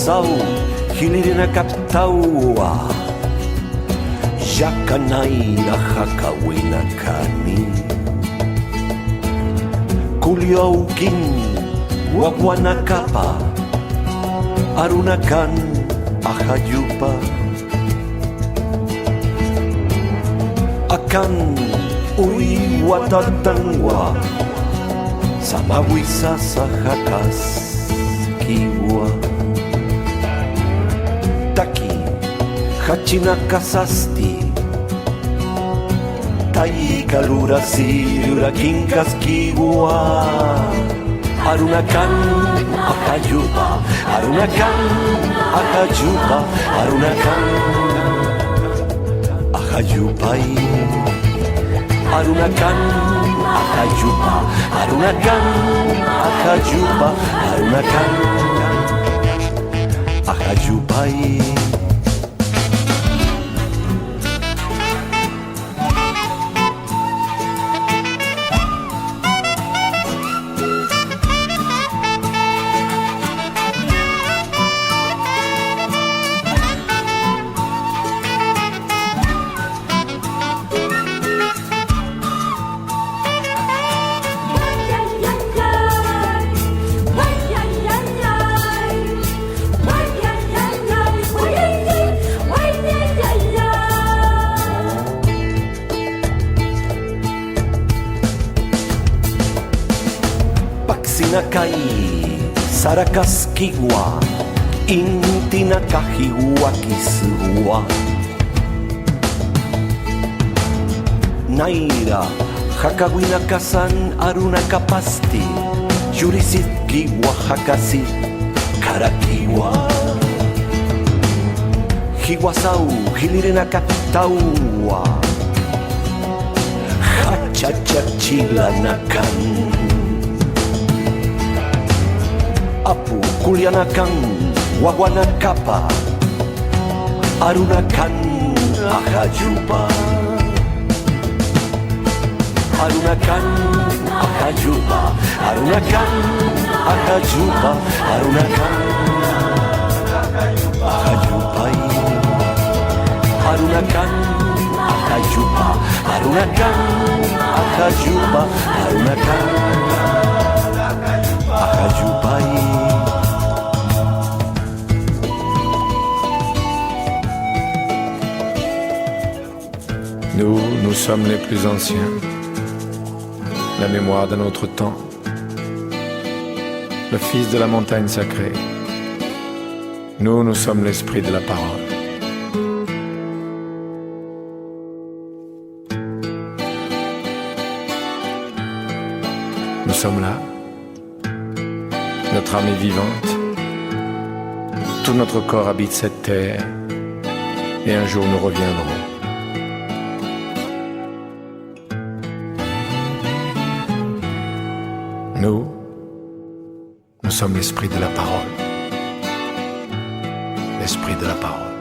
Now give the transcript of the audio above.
sau hilirena kaptaua Jakanaira hakawina kani Kuliaukin wawanakapa Arunakan ahayupa Akan ui watatangwa Samawisa sahakas kiwa Taki hachinakasasti Tai kalura silura kinkas kiwa Arunakan akajupa Arunakan akajupa Arunakan akajupai Arunakan akajupa Arunakan akajupa Arunakan akajupai Sinakai sarakas kiwa Intina kahiwa kisuwa Naira hakawina kasan aruna kapasti Yurisit kiwa hakasi karakiwa Hiwasau hilirena kaptaua Hachachachilanakan Apu kulianakan wawanakapa Arunakan akajupa Arunakan akajupa Arunakan akajupa Arunakan akajupai Arunakan akajupa Arunakan akajupa Arunakan akajupai Nous sommes les plus anciens, la mémoire de notre temps, le fils de la montagne sacrée. Nous sommes l'esprit de la parole. Nous sommes là, notre âme est vivante, tout notre corps habite cette terre, et un jour nous reviendrons. Nous sommes l'esprit de la parole. L'esprit de la parole.